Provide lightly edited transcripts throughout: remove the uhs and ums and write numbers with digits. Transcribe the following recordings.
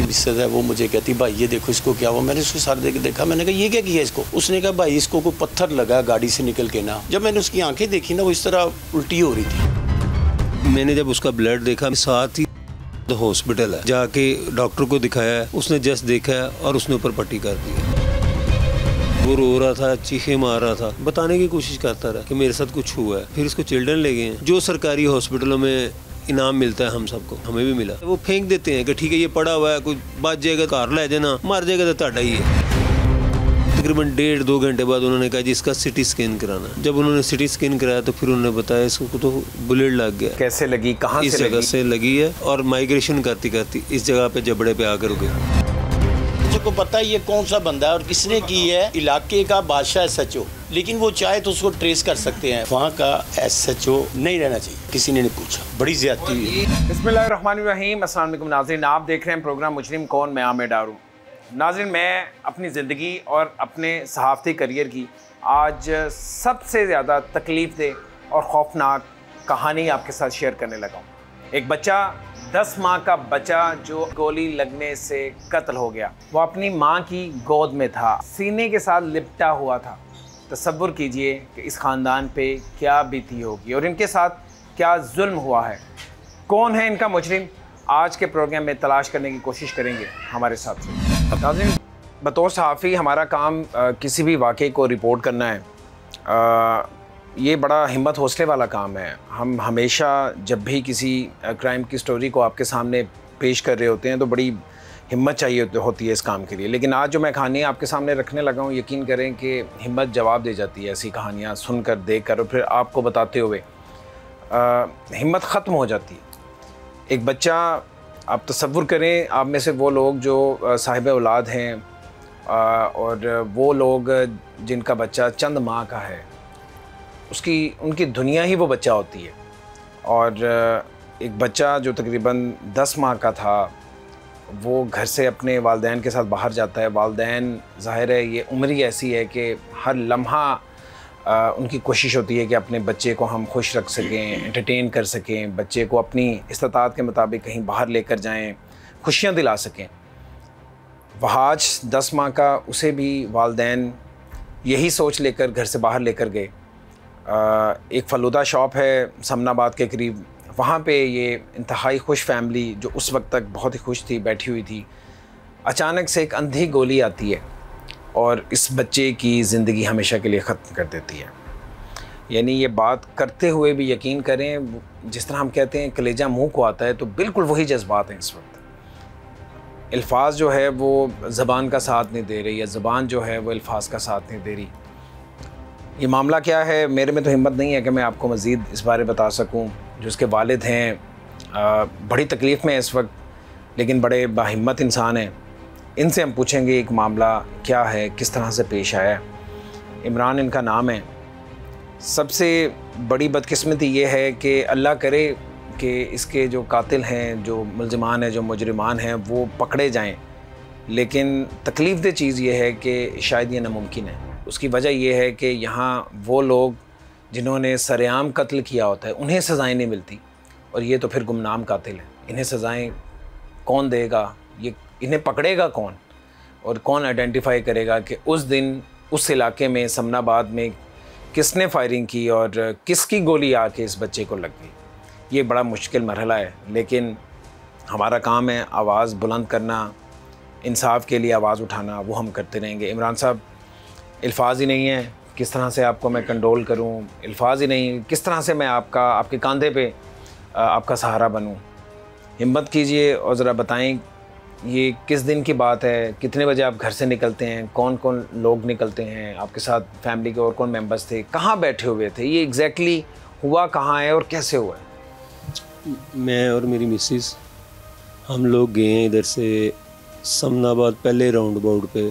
Mrs है वो मुझे कहती भाई ये देखो इसको क्या हुआ। मैंने उसके साथ देखा, मैंने कहा ये क्या किया इसको। उसने कहा भाई इसको कोई पत्थर लगा गाड़ी से निकल के ना। जब मैंने उसकी आंखें देखी ना वो इस तरह उल्टी हो रही थी। मैंने जब उसका ब्लड देखा साथ ही हॉस्पिटल है जाके डॉक्टर को दिखाया, उसने जस्ट देखा है और उसने ऊपर पट्टी कर दी। वो रो रहा था, चीखे मार रहा था, बताने की कोशिश करता रहा कि मेरे साथ कुछ हुआ है। फिर इसको चिल्ड्रन ले गए, जो सरकारी हॉस्पिटलों में इनाम मिलता है हम सबको, हमें भी मिला। वो फेंक देते हैं कि ठीक है ये पड़ा हुआ है, कोई बच जाएगा कार ले जाना, मर जाएगा तो ताड़ा ही है। तकरीबन 1.5-2 घंटे बाद उन्होंने कहा जी इसका सिटी स्कैन कराना। जब उन्होंने सिटी स्कैन कराया तो फिर उन्होंने बताया इसको तो बुलेट लग गया। कैसे लगी, कहाँ इस जगह से लगी है और माइग्रेशन करती करती इस जगह पे जबड़े पे आकर रुके। मुझे पता है ये कौन सा बंदा है और किसने की है। इलाके का बादशाह SHO, लेकिन वो चाहे तो उसको ट्रेस कर सकते हैं। वहाँ का SHO नहीं रहना चाहिए, किसी ने नहीं पूछा। बड़ी ज्यादती हुई। बिस्मिल्लाहिर्रहमानिर्रहीम। अस्सलाम वालेकुम नाज़रीन, आप देख रहे हैं प्रोग्राम मुजरिम कौन, मैं आमिर डारू। नाज़रीन, मैं अपनी ज़िंदगी और अपने सहाफ़ती करियर की आज सबसे ज़्यादा तकलीफ़देह और ख़ौफनाक कहानी आपके साथ शेयर करने लगा हूँ। एक बच्चा, 10 माह का बच्चा जो गोली लगने से कत्ल हो गया। वो अपनी माँ की गोद में था, सीने के साथ लिपटा हुआ था। तसव्वुर कीजिए कि इस ख़ानदान पे क्या बीती होगी और इनके साथ क्या जुल्म हुआ है। कौन है इनका मुजरिम, आज के प्रोग्राम में तलाश करने की कोशिश करेंगे हमारे साथ से। नाज़रीन, बतौर सहाफ़ी हमारा काम किसी भी वाक़े को रिपोर्ट करना है। ये बड़ा हिम्मत हौसले वाला काम है। हम हमेशा जब भी किसी क्राइम की स्टोरी को आपके सामने पेश कर रहे होते हैं तो बड़ी हिम्मत चाहिए होती है इस काम के लिए। लेकिन आज जो मैं कहानी आपके सामने रखने लगा हूँ, यकीन करें कि हिम्मत जवाब दे जाती है ऐसी कहानियाँ सुनकर, देखकर और फिर आपको बताते हुए हिम्मत ख़त्म हो जाती है। एक बच्चा, आप तसव्वुर करें, आप में से वो लोग जो साहिब औलाद हैं और वो लोग जिनका बच्चा चंद माह का है, उनकी दुनिया ही वो बच्चा होती है। और एक बच्चा जो तकरीबन 10 माह का था, वो घर से अपने वालिदैन के साथ बाहर जाता है। वालिदैन, ज़ाहिर है ये उम्र ही ऐसी है कि हर लम्हा उनकी कोशिश होती है कि अपने बच्चे को हम खुश रख सकें, एंटरटेन कर सकें, बच्चे को अपनी इस्ताअत के मुताबिक कहीं बाहर लेकर जाएं, खुशियाँ दिला सकें। वहाज 10 माह का, उसे भी वालिदैन यही सोच लेकर घर से बाहर लेकर गए। एक फ़लूदा शॉप है समनाबाद के करीब, वहाँ पे ये इंतहाई खुश फैमिली जो उस वक्त तक बहुत ही खुश थी, बैठी हुई थी। अचानक से एक अंधी गोली आती है और इस बच्चे की ज़िंदगी हमेशा के लिए ख़त्म कर देती है। यानी ये बात करते हुए भी यकीन करें, जिस तरह हम कहते हैं कलेजा मुँह को आता है, तो बिल्कुल वही जज्बात हैं इस वक्त। अल्फाज जो है वो ज़बान का साथ नहीं दे रही, या ज़बान जो है वो अल्फाज का साथ नहीं दे रही। ये मामला क्या है, मेरे में तो हिम्मत नहीं है कि मैं आपको मज़ीद इस बारे बता सकूं। जो उसके वालिद हैं बड़ी तकलीफ़ में इस वक्त, लेकिन बड़े बाहिम्मत इंसान हैं। इनसे हम पूछेंगे एक मामला क्या है, किस तरह से पेश आया। इमरान इनका नाम है। सबसे बड़ी बदकिस्मती ये है कि अल्लाह करे कि इसके जो कातिल हैं, जो मुल्ज़िमान हैं, जो मुजरिमान हैं, वो पकड़े जाएं। लेकिन तकलीफ़ दह चीज़ ये है कि शायद ये नामुमकिन है। उसकी वजह यह है कि यहाँ वो लोग जिन्होंने सरेआम कत्ल किया होता है उन्हें सज़ाएँ नहीं मिलती, और ये तो फिर गुमनाम कातिल हैं। इन्हें सज़ाएँ कौन देगा, ये इन्हें पकड़ेगा कौन, और कौन आइडेंटिफाई करेगा कि उस दिन उस इलाके में समनाबाद में किसने फायरिंग की और किसकी गोली आके इस बच्चे को लग गई। ये बड़ा मुश्किल मरहला है, लेकिन हमारा काम है आवाज़ बुलंद करना, इंसाफ के लिए आवाज़ उठाना, वो हम करते रहेंगे। इमरान साहब, अल्फाज ही नहीं है किस तरह से आपको मैं कंडोल करूं, अल्फाज ही नहीं किस तरह से मैं आपके कंधे पे आपका सहारा बनूं। हिम्मत कीजिए और ज़रा बताएं ये किस दिन की बात है, कितने बजे आप घर से निकलते हैं, कौन कौन लोग निकलते हैं आपके साथ, फैमिली के और कौन मेंबर्स थे, कहाँ बैठे हुए थे, ये एग्जैक्टली हुआ कहाँ है और कैसे हुआ है। मैं और मेरी मिसिस हम लोग गए हैं इधर से समनाबाद, पहले राउंड अबाउट पे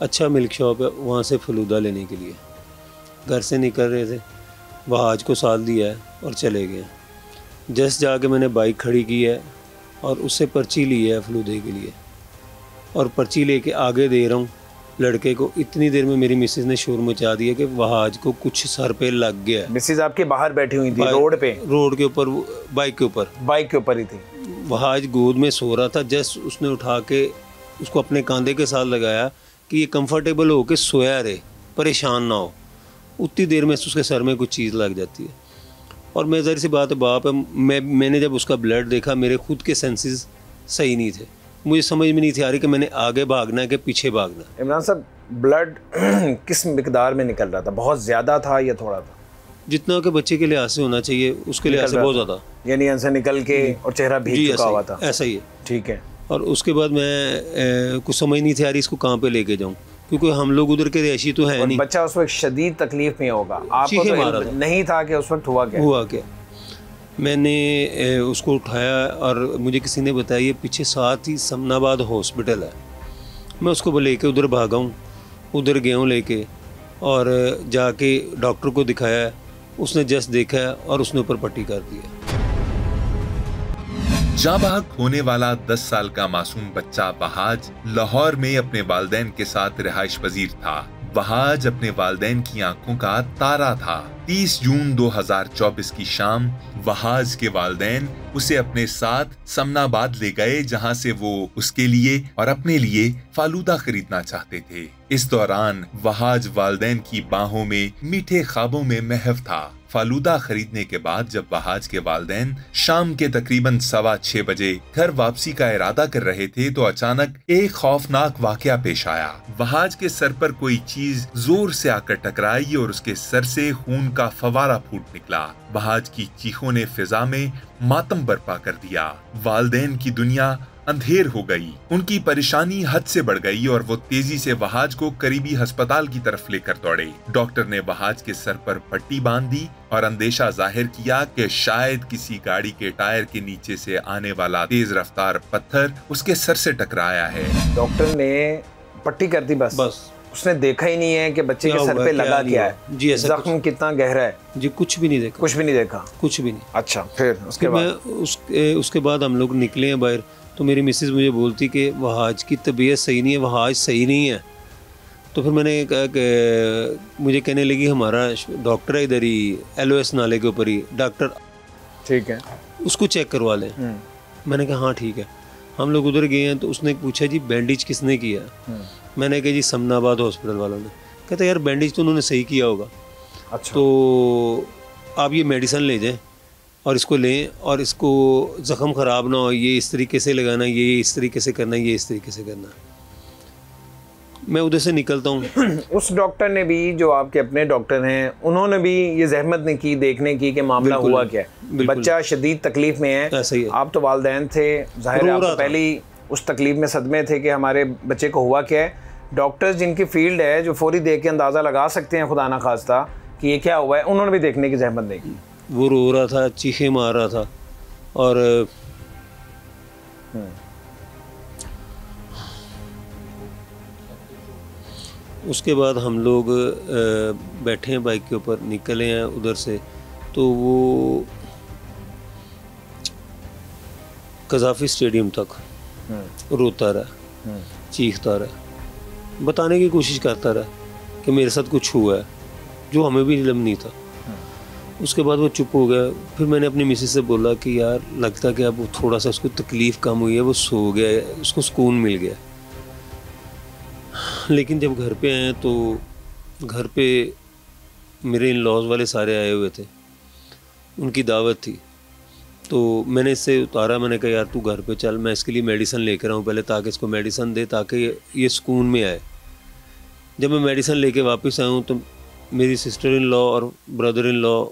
अच्छा मिल्क शॉप है, वहाँ से फलूदा लेने के लिए घर से निकल रहे थे। वहाज को साथ दिया है और चले गए। जस्ट जाके मैंने बाइक खड़ी की है और उससे पर्ची ली है फलूदे के लिए, और पर्ची लेके आगे दे रहा हूँ, लड़के को। इतनी देर में मेरी मिसेज ने शोर मचा दिया कि वहाज को कुछ सर पे लग गया। मिसेज आपके बाहर बैठी हुई थी रोड पे? रोड के ऊपर, बाइक के ऊपर ही थी। वहाज गोद में सो रहा था। जस्ट उसने उठा के उसको अपने कंधे के साथ लगाया कि ये कंफर्टेबल हो के सोया रहे, परेशान ना हो। उतनी देर में उसके सर में कुछ चीज़ लग जाती है। और मैं ज़ाहिर सी बात है बाप है, मैंने जब उसका ब्लड देखा मेरे खुद के सेंसेस सही नहीं थे। मुझे समझ में नहीं थी आ रही कि मैंने आगे भागना है कि पीछे भागना है। इमरान साहब, ब्लड किस मिकदार में निकल रहा था? बहुत ज़्यादा था या थोड़ा था? जितना के बच्चे के लिहाज से होना चाहिए उसके लिहाज से बहुत ज़्यादा, यानी ऐसे निकल के और चेहरा भीग चुका हुआ था। ऐसा ही है। ठीक है। और उसके बाद मैं कुछ समझ नहीं थी आ रही इसको कहाँ पे लेके जाऊँ, क्योंकि हम लोग उधर के रिहायशी तो है नहीं। बच्चा उस वक्त शदीद तकलीफ में होगा, आपको तो नहीं था कि उस वक्त हुआ क्या? मैंने उसको उठाया और मुझे किसी ने बताया ये पीछे साथ ही समनाबाद हॉस्पिटल है। मैं उसको लेके उधर भागा हूँ, उधर गया हूँ लेके, और जाके डॉक्टर को दिखाया। उसने जस्ट देखा और उसने ऊपर पट्टी कर दिया। जाबाहक होने वाला 10 साल का मासूम बच्चा वहाज लाहौर में अपने वालिदैन के साथ रिहाइश पजीर था। वहाज अपने वालिदैन की आंखों का तारा था। 30 जून 2024 की शाम वहाज के वालिदैन उसे अपने साथ समनाबाद ले गए, जहां से वो उसके लिए और अपने लिए फालूदा खरीदना चाहते थे। इस दौरान वहाज वालिदैन की बाहों में मीठे ख्वाबों में महव था। फालूदा खरीदने के बाद जब वहाज के वालिदैन शाम के तकरीबन 6:15 बजे घर वापसी का इरादा कर रहे थे तो अचानक एक खौफनाक वाकया पेश आया। वहाज के सर पर कोई चीज जोर से आकर टकराई और उसके सर से खून का फवारा फूट निकला। वहाज की चीखों ने फिजा में मातम बर्पा कर दिया। वालिदैन की दुनिया अंधेर हो गई। उनकी परेशानी हद से बढ़ गई और वो तेजी से वहाज को करीबी अस्पताल की तरफ लेकर दौड़े। डॉक्टर ने वहाज के सर पर पट्टी बांध दी और अंदेशा जाहिर किया कि शायद किसी गाड़ी के टायर के नीचे से आने वाला तेज रफ्तार पत्थर उसके सर से टकराया है। डॉक्टर ने पट्टी कर दी बस। उसने देखा ही नहीं है कि बच्चे के सर पे लगा क्या है जी, जख्म कितना गहरा है जी, कुछ भी नहीं देखा। कुछ भी नहीं। अच्छा, फिर उसके बाद हम लोग निकले हैं बाहर, तो मेरी मिसेज मुझे बोलती कि वहाज की तबीयत सही नहीं है, वहाज सही नहीं है। तो फिर मैंने कहा कि मुझे कहने लगी हमारा डॉक्टर है इधर ही LOS नाले के ऊपर ही, डॉक्टर ठीक है, उसको चेक करवा लें। मैंने कहा हाँ ठीक है। हम लोग उधर गए हैं तो उसने पूछा जी बैंडेज किसने किया? मैंने कहा जी समनाबाद हॉस्पिटल वालों ने। कहते यार बैंडेज तो उन्होंने सही किया होगा। अच्छा। तो आप ये मेडिसिन ले जाएं और इसको लें और इसको ज़ख़म ख़राब ना हो, ये इस तरीके से लगाना, ये इस तरीके से करना, ये इस तरीके से करना। मैं उधर से निकलता हूँ। उस डॉक्टर ने भी, जो आपके अपने डॉक्टर हैं, उन्होंने भी ये जहमत नहीं की देखने की कि मामला हुआ क्या है। बच्चा शदीद तकलीफ में है, ऐसा ही है। आप तो वालिदैन थे, जाहिर है आप तो पहले ही उस तकलीफ में सदमे थे कि हमारे बच्चे को हुआ क्या है। डॉक्टर्स जिनकी फील्ड है, जो फौरी देख के अंदाज़ा लगा सकते हैं खुदा ना खास्ता कि ये क्या हुआ है, उन्होंने भी देखने की जहमत नहीं की। वो रो रहा था, चीखे मार रहा था। और उसके बाद हम लोग बैठे हैं बाइक के ऊपर, निकले हैं उधर से। तो वो कज़ाफ़ी स्टेडियम तक रोता रहा, चीखता रहा, बताने की कोशिश करता रहा कि मेरे साथ कुछ हुआ है, जो हमें भी इल्म नहीं था। उसके बाद वो चुप हो गया। फिर मैंने अपनी मिसेज से बोला कि यार लगता कि अब थोड़ा सा उसको तकलीफ़ कम हुई है, वो सो गया है, उसको सुकून मिल गया। लेकिन जब घर पे आए तो घर पे मेरे इन लॉज वाले सारे आए हुए थे, उनकी दावत थी। तो मैंने इससे उतारा, मैंने कहा यार तू घर पे चल, मैं इसके लिए मेडिसिन लेकर आऊँ पहले, ताकि इसको मेडिसिन दे ताकि ये सुकून में आए। जब मैं मेडिसिन लेके वापस आया हूँ तो मेरी सिस्टर इन लॉ और ब्रदर इन लॉ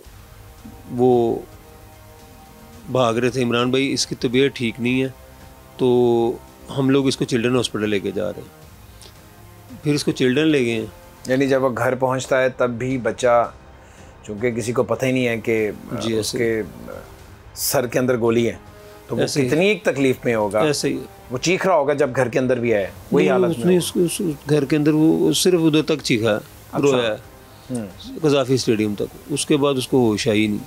वो भाग रहे थे, इमरान भाई इसकी तबीयत ठीक नहीं है, तो हम लोग इसको चिल्ड्रन हॉस्पिटल लेके जा रहे हैं। फिर इसको चिल्ड्रन ले गए हैं। यानी जब वो घर पहुंचता है तब भी बच्चा, चूँकि किसी को पता ही नहीं है कि उसके सर के अंदर गोली है, तो वो कितनी एक तकलीफ में होगा। ऐसे ही वो चीख रहा होगा जब घर के अंदर भी आए, वही हालत में उस घर के अंदर वो सिर्फ उधर तक चीखा, रोया कज़ाफ़ी स्टेडियम तक। उसके बाद उसको होश आई नहीं।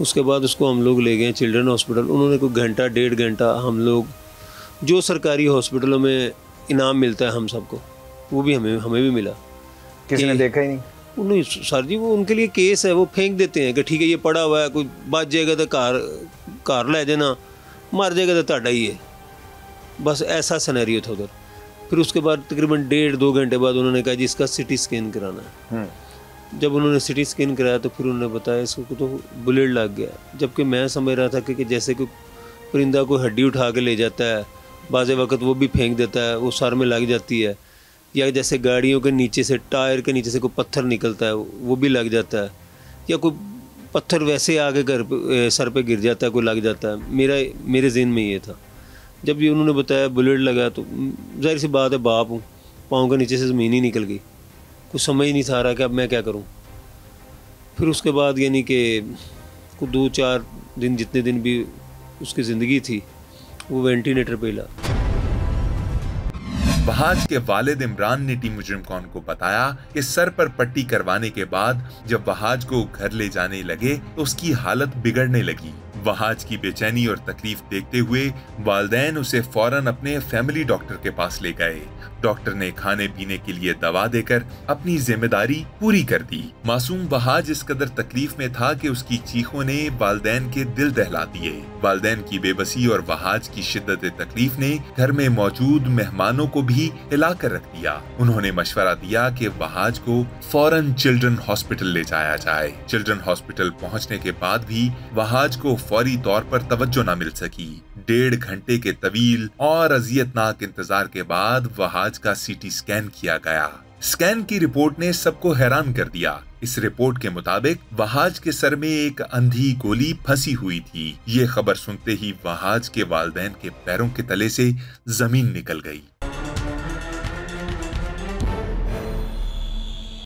उसके बाद उसको हम लोग ले गए चिल्ड्रन हॉस्पिटल। उन्होंने कोई घंटा 1.5 घंटा, हम लोग जो सरकारी हॉस्पिटलों में इनाम मिलता है हम सबको, वो भी हमें भी मिला। किसी ने देखा ही नहीं? नहीं सर जी, वो उनके लिए केस है, वो फेंक देते हैं कि ठीक है ये पड़ा हुआ है, कोई बच जाएगा तो कार ले जाना, मर जाएगा तो ਤੁਹਾਡਾ ही है। बस ऐसा सिनेरियो था उधर। फिर उसके बाद तकरीबन 1.5-2 घंटे बाद उन्होंने कहा जी इसका सिटी स्कैन कराना है। जब उन्होंने सिटी स्कैन कराया तो फिर उन्होंने बताया इसको तो बुलेट लग गया। जबकि मैं समझ रहा था कि जैसे कोई परिंदा को हड्डी उठा के ले जाता है, बाज़े वक्त वो भी फेंक देता है, वो सर में लग जाती है, या जैसे गाड़ियों के नीचे से, टायर के नीचे से कोई पत्थर निकलता है वो भी लग जाता है, या कोई पत्थर वैसे आके सर पे गिर जाता है, कोई लग जाता है। मेरे ज़हन में ये था। जब ये उन्होंने बताया बुलेट लगा तो जाहिर सी बात है, बाप हूँ, पाँव के नीचे से ज़मीन ही निकल गई, कुछ समझ नहीं था रहा कि अब मैं क्या करूँ। फिर उसके बाद यानी कि कुछ 2-4 दिन, जितने दिन भी उसकी ज़िंदगी थी, वो वेंटिलेटर पे ला। वहाज के वालिद इमरान ने टीम मुजरिम कौन को बताया कि सर पर पट्टी करवाने के बाद जब वहाज को घर ले जाने लगे तो उसकी हालत बिगड़ने लगी। वहाज की बेचैनी और तकलीफ देखते हुए वालिदैन उसे फौरन अपने फैमिली डॉक्टर के पास ले गए। डॉक्टर ने खाने पीने के लिए दवा देकर अपनी जिम्मेदारी पूरी कर दी। मासूम वहाज इस कदर तकलीफ में था कि उसकी चीखों ने वालिदैन के दिल दहला दिए। वालिदैन की बेबसी और वहाज की शिद्दत तकलीफ ने घर में मौजूद मेहमानों को भी हिला कर रख दिया। उन्होंने मशवरा दिया कि वहाज को फौरन चिल्ड्रन हॉस्पिटल ले जाया जाए। चिल्ड्रन हॉस्पिटल पहुंचने के बाद भी वहाज को फौरी तौर पर तवज्जो न मिल सकी। 1.5 घंटे के तवील और अजियतनाक इंतजार के बाद वहाज का सीटी स्कैन किया गया। स्कैन की रिपोर्ट ने सबको हैरान कर दिया। इस रिपोर्ट के मुताबिक वहाज के सर में एक अंधी गोली फंसी हुई थी। ये खबर सुनते ही वहाज के वालिदैन के पैरों के तले से जमीन निकल गई।